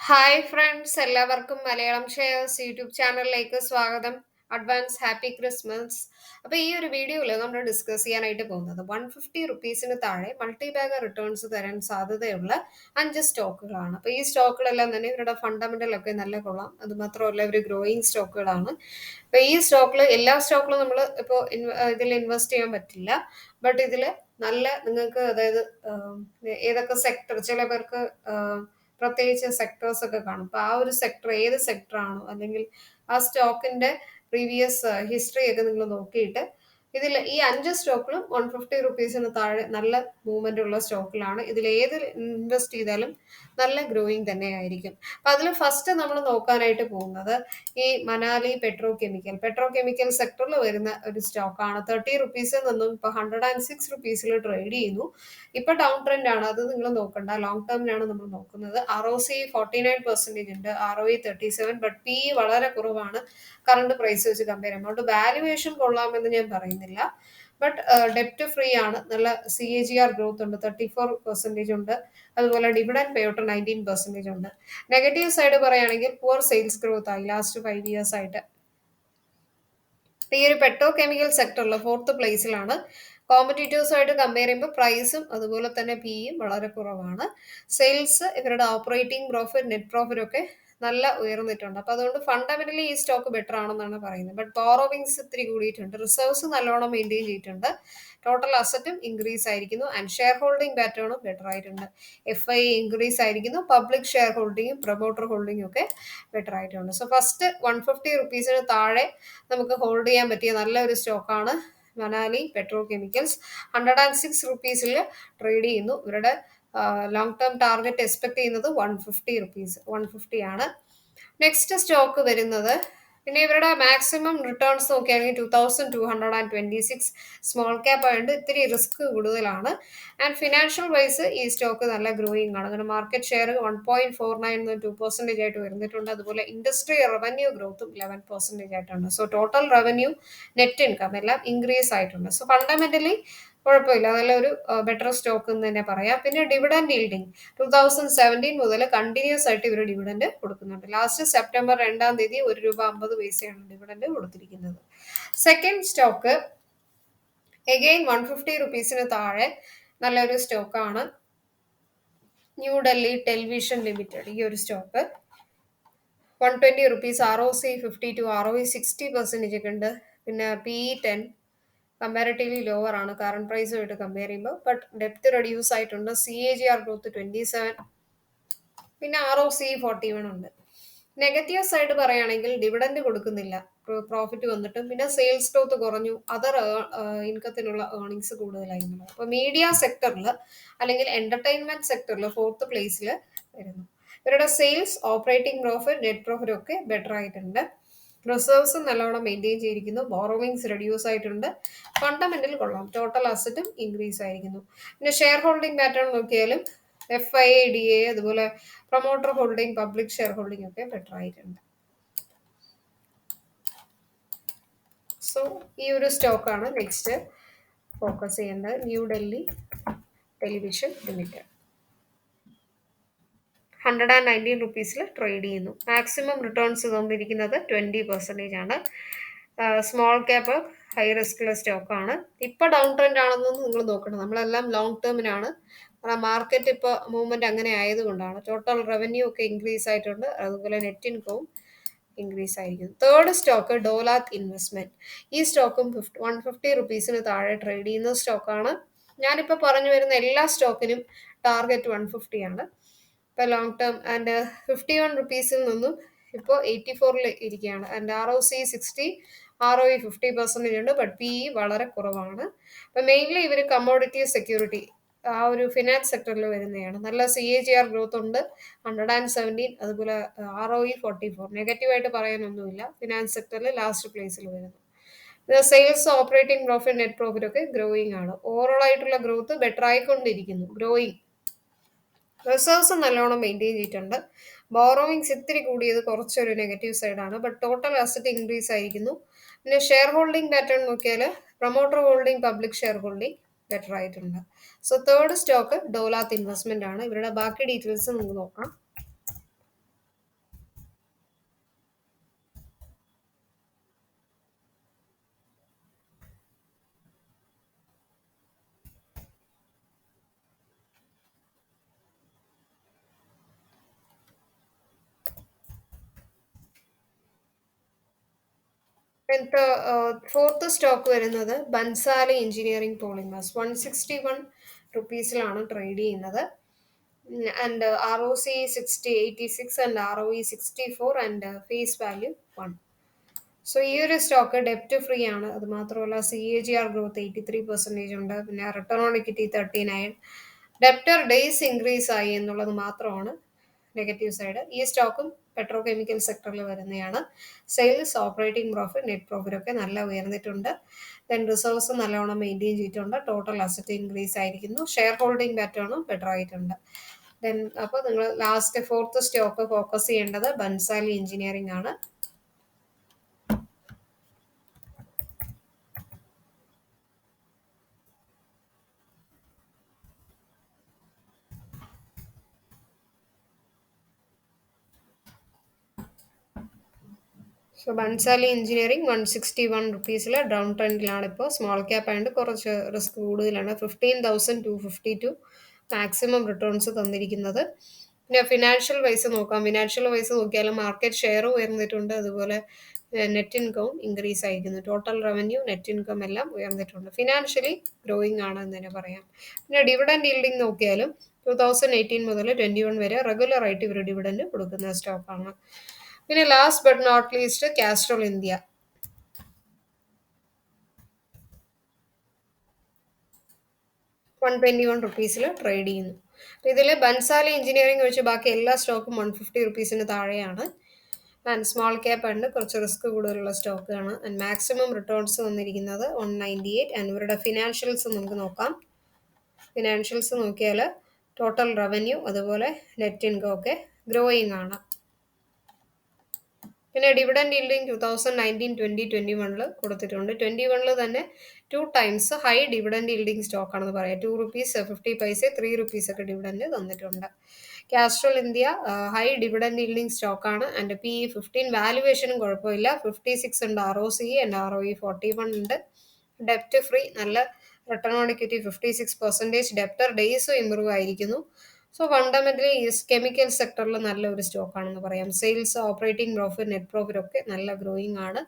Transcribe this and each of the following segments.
Hi friends, എല്ലാവർക്കും Malayalam shares YouTube ചാനലിലേക്ക് സ്വാഗതം. Advance happy Christmas. അപ്പോൾ ഈ ഒരു വീഡിയോയിൽ നമ്മൾ ഡിസ്കസ് ചെയ്യാനായിട്ട് പോകുന്നത് 150 റുപ്പീസിന് താഴെ മൾട്ടി ബാഗർ റിട്ടേൺസ് തരാൻ സാധ്യതയുള്ള 5 സ്റ്റോക്കുകളാണ്. അപ്പോൾ ഈ സ്റ്റോക്കുകളെല്ലാം തന്നെ ഇവരുടെ ഫണ്ടമെന്റൽ ഒക്കെ നല്ല കൊള്ളാം. അതുമാത്രമല്ല ഇവർ ഗ്രോയിങ് സ്റ്റോക്കുകളാണ്. അപ്പോൾ ഈ സ്റ്റോക്കിൽ എല്ലാ സ്റ്റോക്കിലും നമ്മൾ ഇപ്പോൾ ഇതിൽ ഇൻവെസ്റ്റ് ചെയ്യാൻ പറ്റില്ല. ബട്ട് ഇതിൽ നല്ല നിങ്ങൾക്ക് അതായത് ഏതൊക്കെ സെക്ടർ ചില പേർക്ക് പ്രത്യേകിച്ച് സെക്ടേഴ്സ് ഒക്കെ കാണും. അപ്പൊ ആ ഒരു സെക്ടർ ഏത് സെക്ടർ ആണോ അല്ലെങ്കിൽ ആ സ്റ്റോക്കിന്റെ പ്രീവിയസ് ഹിസ്റ്ററി ഒക്കെ നിങ്ങൾ നോക്കിയിട്ട് ഇതിൽ ഈ 5 സ്റ്റോക്കിലും 150 റുപ്പീസിന് താഴെ നല്ല മൂവ്മെന്റ് ഉള്ള സ്റ്റോക്കിലാണ്. ഇതിൽ ഏത് ഇൻവെസ്റ്റ് ചെയ്താലും നല്ല ഗ്രോയിങ് തന്നെ ആയിരിക്കും. അപ്പൊ അതിൽ ഫസ്റ്റ് നമ്മൾ നോക്കാനായിട്ട് പോകുന്നത് ഈ മനാലി പെട്രോ കെമിക്കൽ സെക്ടറിൽ വരുന്ന ഒരു സ്റ്റോക്കാണ്. 30 റുപ്പീസിൽ നിന്നും ഇപ്പൊ 106 റുപ്പീസിൽ ട്രേഡ് ചെയ്യുന്നു. ഇപ്പൊ ഡൗൺ ട്രെൻഡ് ആണ്, അത് നിങ്ങൾ നോക്കണ്ട. ലോങ് ടേമിലാണ് നമ്മൾ നോക്കുന്നത്. ROC 49% ഉണ്ട്, ROE 37, ബട്ട് പി വളരെ കുറവാണ് കറണ്ട് പ്രൈസ് വെച്ച് കമ്പയർ ചെയ്യുമ്പോൾ. അതുകൊണ്ട് വാല്യുവേഷൻ കൊള്ളാമെന്ന് ഞാൻ പറയുന്നില്ല. ബട്ട് ഡെപ്റ്റ് ഫ്രീ ആണ്, നല്ല CAGR ഗ്രോത്ത് ഉണ്ട്, 34% ഉണ്ട്. അതുപോലെ ഡിവിഡൻഡ് പേ ഔട്ട് 19% ഉണ്ട്. നെഗറ്റീവ് സൈഡ് പറയുകയാണെങ്കിൽ പുവർ സെയിൽസ് ഗ്രോത്ത് ആയി ലാസ്റ്റ് 5 ഇയേഴ്സ് ആയിട്ട്. ഈ ഒരു പെട്രോ കെമിക്കൽ സെക്ടറിൽ 4th പ്ലേസിലാണ്. കോമ്പറ്റീറ്റേഴ്സുമായിട്ട് കമ്പയർ ചെയ്യുമ്പോൾ പ്രൈസും അതുപോലെ തന്നെ പിയും വളരെ കുറവാണ്. സെയിൽസ്, ഇവരുടെ ഓപ്പറേറ്റിംഗ് പ്രോഫിറ്റ്, നെറ്റ് പ്രോഫിറ്റ് ഒക്കെ നല്ല ഉയർന്നിട്ടുണ്ട്. അപ്പൊ അതുകൊണ്ട് ഫണ്ടമെന്റലി ഈ സ്റ്റോക്ക് ബെറ്റർ ആണെന്നാണ് പറയുന്നത്. ബട്ട് ബോറോവിങ്സ് ഇത്തിരി കൂടിയിട്ടുണ്ട്, റിസർവ്സ് നല്ലോണം മെയിൻറ്റെയിൻ ചെയ്തിട്ടുണ്ട്, ടോട്ടൽ അസറ്റും ഇൻക്രീസ് ആയിരിക്കുന്നു, ആൻഡ് ഷെയർ ഹോൾഡിംഗ് പാറ്റേണും ബെറ്റർ ആയിട്ടുണ്ട്. FI ഇൻക്രീസ് ആയിരിക്കുന്നു, പബ്ലിക് ഷെയർ ഹോൾഡിങ്ങും പ്രൊമോട്ടർ ഹോൾഡിങ്ങും ഒക്കെ ബെറ്റർ ആയിട്ടുണ്ട്. സോ ഫസ്റ്റ് 150 റുപ്പീസിന് താഴെ നമുക്ക് ഹോൾഡ് ചെയ്യാൻ പറ്റിയ നല്ലൊരു സ്റ്റോക്കാണ് മനാലി പെട്രോ കെമിക്കൽസ്. 106 റുപ്പീസിൽ ട്രേഡ് ചെയ്യുന്നു. ഇവരുടെ ലോങ് ടേം ടാർഗറ്റ് എക്സ്പെക്ട് ചെയ്യുന്നത് 150 ആണ്. നെക്സ്റ്റ് സ്റ്റോക്ക് വരുന്നത്, പിന്നെ ഇവരുടെ മാക്സിമം റിട്ടേൺസ് നോക്കുകയാണെങ്കിൽ 2226. സ്മോൾ ക്യാപ്പ് ആയതുകൊണ്ട് ഇത്തിരി റിസ്ക് കൂടുതലാണ്. ആൻഡ് ഫിനാൻഷ്യൽ വൈസ് ഈ സ്റ്റോക്ക് നല്ല ഗ്രോയിങ് ആണ്. അങ്ങനെ മാർക്കറ്റ് ഷെയർ 1.49 2% ആയിട്ട് വരുന്നിട്ടുണ്ട്. അതുപോലെ ഇൻഡസ്ട്രി റവന്യൂ ഗ്രോത്തും 11% ആയിട്ടുണ്ട്. So total revenue, net income എല്ലാം ഇൻക്രീസ് ആയിട്ടുണ്ട്. സോ ഫണ്ടമെന്റലി കുഴപ്പമില്ല, നല്ലൊരു ബെറ്റർ സ്റ്റോക്ക് എന്ന് തന്നെ പറയാം. പിന്നെ ഡിവിഡൻഡ് ഈൽഡിങ് 2017 മുതൽ കണ്ടിന്യൂസ് ആയിട്ട് ഇവർ ഡിവിഡൻഡ് കൊടുക്കുന്നുണ്ട്. ലാസ്റ്റ് സെപ്റ്റംബർ 2 രൂപ 50 ഡിവിഡൻഡ് കൊടുത്തിരിക്കുന്നത്. സെക്കൻഡ് സ്റ്റോക്ക് എഗെയിൻ 150 റുപ്പീസിന് താഴെ നല്ലൊരു സ്റ്റോക്കാണ് ന്യൂ ഡൽഹി ടെലിവിഷൻ ലിമിറ്റഡ്. ഈ ഒരു സ്റ്റോക്ക് 120 റുപ്പീസ്, ROC 52, ROE 60% ഒക്കെ ഉണ്ട്. പിന്നെ PE 10, കമ്പാരിറ്റീവ്ലി ലോവർ ആണ് കറണ്ട് പ്രൈസുമായിട്ട് കമ്പയർ ചെയ്യുമ്പോൾ. ബട്ട് ഡെപ്ത് റെഡ്യൂസ് ആയിട്ടുണ്ട്, CAGR ഗ്രോത്ത് 27, പിന്നെ ROC 41 ഉണ്ട്. നെഗറ്റീവ് സൈഡ് പറയുകയാണെങ്കിൽ ഡിവിഡൻഡ് കൊടുക്കുന്നില്ല, പ്രോഫിറ്റ് വന്നിട്ടും, പിന്നെ സെയിൽസ് ഗ്രോത്ത് കുറഞ്ഞു, അതർ ഇൻകത്തിനുള്ള ഏർണിങ്സ് കൂടുതലായിരുന്നു. അപ്പോൾ മീഡിയ സെക്ടറിൽ അല്ലെങ്കിൽ എന്റർടൈൻമെന്റ് സെക്ടറിൽ 4th പ്ലേസിൽ വരുന്നു. ഇവരുടെ sales, operating profit, net profit ഒക്കെ ബെറ്റർ ആയിട്ടുണ്ട്. റിസർവ്സ് നല്ലോണം മെയിൻറ്റെയിൻ ചെയ്തിരിക്കുന്നു, ബോറോവിങ്സ് റെഡ്യൂസ് ആയിട്ടുണ്ട്, ഫണ്ടമെന്റൽ കൊള്ളാം, ടോട്ടൽ അസറ്റും ഇൻക്രീസ് ആയിരിക്കുന്നു. പിന്നെ ഷെയർ ഹോൾഡിംഗ് പാറ്റേൺ നോക്കിയാലും FIA, അതുപോലെ promoter holding, public share holding ഒക്കെ ബെറ്റർ ആയിട്ടുണ്ട്. സോ ഈ ഒരു സ്റ്റോക്കാണ് നെക്സ്റ്റ് ഫോക്കസ് ചെയ്യേണ്ടത്, ന്യൂ ഡൽഹി ടെലിവിഷൻ ലിമിറ്റഡ്. 119 റുപ്പീസിൽ ട്രേഡ് ചെയ്യുന്നു. മാക്സിമം റിട്ടേൺസ് തന്നിരിക്കുന്നത് 20% ആണ്. സ്മോൾ ക്യാപ്പ്, ഹൈ റിസ്കുള്ള സ്റ്റോക്കാണ്. ഇപ്പോൾ ഡൗൺ ട്രെൻഡ് ആണെന്നൊന്നും നിങ്ങൾ നോക്കണം, നമ്മളെല്ലാം ലോങ് ടേമിനാണ്. മാർക്കറ്റ് ഇപ്പോൾ മൂവ്മെന്റ് അങ്ങനെ ആയതുകൊണ്ടാണ്. ടോട്ടൽ റവന്യൂ ഒക്കെ ഇൻക്രീസ് ആയിട്ടുണ്ട്, അതുപോലെ നെറ്റ് ഇൻകവും ഇൻക്രീസ് ആയിരിക്കും. Third stock Dolat investment. ഈ സ്റ്റോക്കും 150 റുപ്പീസിന് താഴെ ട്രേഡ് ചെയ്യുന്ന സ്റ്റോക്കാണ്. ഞാനിപ്പോൾ പറഞ്ഞു വരുന്ന എല്ലാ സ്റ്റോക്കിനും ടാർഗറ്റ് 150 ആണ്. ഇപ്പോൾ ലോങ് ടേം ആൻഡ് 51 റുപ്പീസിൽ നിന്നും ഇപ്പോൾ 84 ഇരിക്കുകയാണ്. ആൻഡ് ROC 60, ROE 50% ഉണ്ട്, ബട്ട് PE വളരെ കുറവാണ്. അപ്പം മെയിൻലി ഇവർ കമ്മോഡിറ്റി സെക്യൂരിറ്റി, ആ ഒരു ഫിനാൻസ് സെക്ടറിൽ വരുന്നതാണ്. നല്ല CAGR ഗ്രോത്ത് ഉണ്ട്, 117, അതുപോലെ ROE 44. നെഗറ്റീവായിട്ട് പറയാനൊന്നുമില്ല, ഫിനാൻസ് സെക്ടറിൽ ലാസ്റ്റ് പ്ലേസിൽ വരുന്നു. Sales, operating profit, net profit ഒക്കെ ഗ്രോയിങ് ആണ്. ഓവറോൾ ആയിട്ടുള്ള ഗ്രോത്ത് ബെറ്റർ ആയിക്കൊണ്ടിരിക്കുന്നു, ഗ്രോയിങ്. റിസർവ്സ് നല്ലോണം മെയിൻറ്റെയിൻ ചെയ്തിട്ടുണ്ട്. ബോറോവിങ്സ് ഇത്തിരി കൂടിയത് കുറച്ചൊരു നെഗറ്റീവ് സൈഡാണ്, ബട്ട് ടോട്ടൽ അസറ്റ് ഇൻക്രീസ് ആയിരിക്കുന്നു. പിന്നെ ഷെയർ ഹോൾഡിംഗ് പാറ്റേൺ നോക്കിയാൽ promoter holding, public share holding better ആയിട്ടുണ്ട്. So third stock Dolat investment ആണ്. ഇവരുടെ ബാക്കി ഡീറ്റെയിൽസ് നമുക്ക് നോക്കാം. എന്നിട്ട് ഫോർത്ത് സ്റ്റോക്ക് വരുന്നത് ബൻസാലി എഞ്ചിനീയറിംഗ് പോളിമേഴ്സ് 161 ട്രേഡ് ചെയ്യുന്നത്. And ROC 86 and ROE 64 and face value 1. So ഈ ഒരു സ്റ്റോക്ക് ഡെപ്റ്റ് ഫ്രീ ആണ്. അത് മാത്രമല്ല CAGR ഗ്രോത്ത് 83% ഉണ്ട്. പിന്നെ return on equity 39. Debtor days increase ആയി എന്നുള്ളത് മാത്രമാണ് നെഗറ്റീവ് സൈഡ്. ഈ സ്റ്റോക്കും പെട്രോ കെമിക്കൽ സെക്ടറിൽ വരുന്നതാണ്. Sales, operating profit, net profit ഒക്കെ നല്ല ഉയർന്നിട്ടുണ്ട്. ദെൻ റിസർവ്സ് നല്ലോണം മെയിൻറ്റെയിൻ ചെയ്തിട്ടുണ്ട്. ടോട്ടൽ അസറ്റ് ഇൻക്രീസ് ആയിരിക്കുന്നു. ഷെയർ ഹോൾഡിംഗ് പാറ്റേണും ബെറ്റർ ആയിട്ടുണ്ട്. ദെൻ അപ്പോൾ നിങ്ങൾ ലാസ്റ്റ് ഫോർത്ത് സ്റ്റോക്ക് ഫോക്കസ് ചെയ്യേണ്ടത് ബൻസാലി എഞ്ചിനീയറിംഗ് ആണ്. സോ ബൻസാലി എഞ്ചിനീയറിംഗ് 161 ഡൗൺ ട്രെൻഡിലാണ്. ഇപ്പോൾ സ്മോൾ ക്യാപ്പ് ആയതുകൊണ്ട് കുറച്ച് റിസ്ക് കൂടുതലാണ്. 15,252 മാക്സിമം റിട്ടേൺസ് തന്നിരിക്കുന്നത്. പിന്നെ ഫിനാൻഷ്യൽ വൈസ് നോക്കാം. ഫിനാൻഷ്യൽ വൈസ് നോക്കിയാൽ മാർക്കറ്റ് ഷെയർ ഉയർന്നിട്ടുണ്ട്. അതുപോലെ നെറ്റ് ഇൻകവും ഇൻക്രീസ് ആയിരിക്കുന്നു. ടോട്ടൽ റവന്യൂ, നെറ്റ് ഇൻകം എല്ലാം ഉയർന്നിട്ടുണ്ട്. ഫിനാൻഷ്യലി ഗ്രോയിങ് ആണ് എന്ന് തന്നെ പറയാം. പിന്നെ ഡിവിഡൻഡ് ഈൽഡിംഗ് നോക്കിയാലും 2018 മുതൽ 21 വരെ റെഗുലർ ആയിട്ട് ഇവർ ഡിവിഡൻഡ് കൊടുക്കുന്ന സ്റ്റോക്കാണ്. പിന്നെ last but not least Castrol India 121 trade ചെയ്യുന്നു. അപ്പോൾ ഇതിൽ ബൻസാലി എഞ്ചിനീയറിംഗ് ഒഴിച്ച് ബാക്കി എല്ലാ സ്റ്റോക്കും 150 താഴെയാണ്. ആൻഡ് സ്മോൾ ക്യാപ്പ് ഉണ്ട്, കുറച്ച് റിസ്ക് കൂടുതലുള്ള സ്റ്റോക്കാണ്. ആൻഡ് മാക്സിമം റിട്ടേൺസ് വന്നിരിക്കുന്നത് 198. ആൻഡ് ഇവരുടെ ഫിനാൻഷ്യൽസ് നമുക്ക് നോക്കാം. ഫിനാൻഷ്യൽസ് നോക്കിയാൽ ടോട്ടൽ റവന്യൂ അതുപോലെ നെറ്റ് ഇൻകം ഒക്കെ ഗ്രോയിങ് ആണ്. പിന്നെ ഡിവിഡൻഡ് ഈൽഡിങ് 2019-2021 കൊടുത്തിട്ടുണ്ട്. 21 തന്നെ 2 times high dividend yielding stock ആണെന്ന് പറയാം. ₹2.50, ₹3 ഒക്കെ ഡിവിഡൻഡ് തന്നിട്ടുണ്ട്. Castrol India high dividend yielding സ്റ്റോക്കാണ്. ആൻഡ് PE 15, വാല്യുവേഷനും കുഴപ്പമില്ല. 56 ഉണ്ട് ROC ആൻഡ് ROE 41 ഉണ്ട്. ഡെപ്റ്റ് ഫ്രീ, നല്ല റിട്ടേൺ ഓൺ ഇക്വിറ്റി 56%. ഡെപ്റ്റർ ഡേയ്സും ഇമ്പ്രൂവ് ആയിരിക്കുന്നു. സോ ഫണ്ടമെന്റലി ഈ കെമിക്കൽ സെക്ടറിൽ നല്ലൊരു സ്റ്റോക്കാണെന്ന് പറയാം. Sales, operating profit, net profit ഒക്കെ നല്ല ഗ്രോയിങ് ആണ്.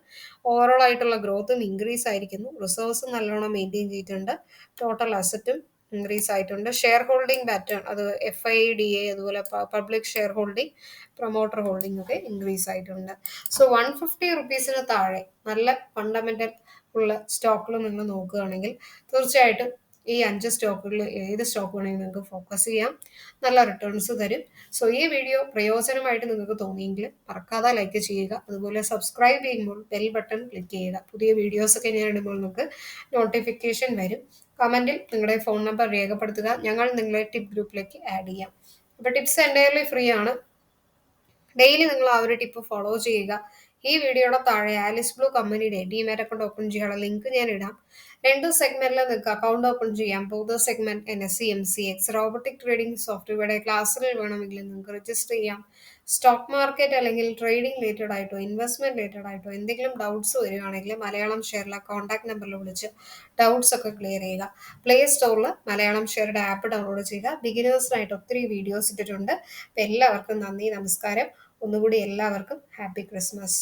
ഓവറോൾ ആയിട്ടുള്ള ഗ്രോത്തും ഇൻക്രീസ് ആയിരിക്കുന്നു. റിസർവ്സ് നല്ലോണം മെയിൻറ്റെയിൻ ചെയ്തിട്ടുണ്ട്. ടോട്ടൽ അസറ്റും ഇൻക്രീസ് ആയിട്ടുണ്ട്. ഷെയർ ഹോൾഡിംഗ് പാറ്റേൺ അത് FIDA അതുപോലെ public share holding, promoter holding ഒക്കെ ഇൻക്രീസ് ആയിട്ടുണ്ട്. സോ 150 താഴെ നല്ല ഫണ്ടമെന്റൽ ഉള്ള സ്റ്റോക്കുകൾ നിങ്ങൾ നോക്കുകയാണെങ്കിൽ തീർച്ചയായിട്ടും ഈ 5 സ്റ്റോക്കുകളിൽ ഏത് സ്റ്റോക്ക് വേണമെങ്കിൽ നിങ്ങൾക്ക് ഫോക്കസ് ചെയ്യാം. നല്ല റിട്ടേൺസ് തരും. സോ ഈ വീഡിയോ പ്രയോജനമായിട്ട് നിങ്ങൾക്ക് തോന്നിയെങ്കിൽ മറക്കാതെ ലൈക്ക് ചെയ്യുക. അതുപോലെ സബ്സ്ക്രൈബ് ചെയ്യുമ്പോൾ ബെൽ ബട്ടൺ ക്ലിക്ക് ചെയ്യുക. പുതിയ വീഡിയോസൊക്കെ ഞാൻ ഇടുമ്പോൾ നിങ്ങൾക്ക് നോട്ടിഫിക്കേഷൻ വരും. കമൻറ്റിൽ നിങ്ങളുടെ ഫോൺ നമ്പർ രേഖപ്പെടുത്തുക. ഞങ്ങൾ നിങ്ങളെ ടിപ്പ് ഗ്രൂപ്പിലേക്ക് ആഡ് ചെയ്യാം. അപ്പോൾ ടിപ്സ് എൻ്റയർലി ഫ്രീ ആണ്. ഡെയിലി നിങ്ങൾ ആ ഒരു ടിപ്പ് ഫോളോ ചെയ്യുക. ഈ വീഡിയോയുടെ താഴെ ആലിസ് ബ്ലൂ കമ്പനിയുടെ ഡിമാറ്റ് അക്കൗണ്ട് ഓപ്പൺ ചെയ്യാനുള്ള ലിങ്ക് ഞാൻ ഇടാം. 2 സെഗ്മെന്റിൽ നിങ്ങൾക്ക് അക്കൗണ്ട് ഓപ്പൺ ചെയ്യാം. Both segment NSE MCX robotic trading സോഫ്റ്റ്വെയറുടെ ക്ലാസ്സുകൾ വേണമെങ്കിൽ നിങ്ങൾക്ക് രജിസ്റ്റർ ചെയ്യാം. സ്റ്റോക്ക് മാർക്കറ്റ് അല്ലെങ്കിൽ ട്രേഡിംഗ് റിലേറ്റഡ് ആയിട്ടോ ഇൻവെസ്റ്റ്മെന്റ് റിലേറ്റഡ് ആയിട്ടോ എന്തെങ്കിലും ഡൗട്ട്സ് വരികയാണെങ്കിൽ മലയാളം ഷെയറിലെ കോൺടാക്ട് നമ്പറിൽ വിളിച്ച് ഡൗട്ട്സ് ഒക്കെ ക്ലിയർ ചെയ്യുക. പ്ലേ സ്റ്റോറിൽ മലയാളം ഷെയറുടെ ആപ്പ് ഡൗൺലോഡ് ചെയ്യുക. ബിഗിനേഴ്സിനായിട്ട് ഒത്തിരി വീഡിയോസ് ഇട്ടിട്ടുണ്ട്. അപ്പോൾ എല്ലാവർക്കും നന്ദി, നമസ്കാരം. ഒന്നുകൂടി എല്ലാവർക്കും ഹാപ്പി ക്രിസ്മസ്.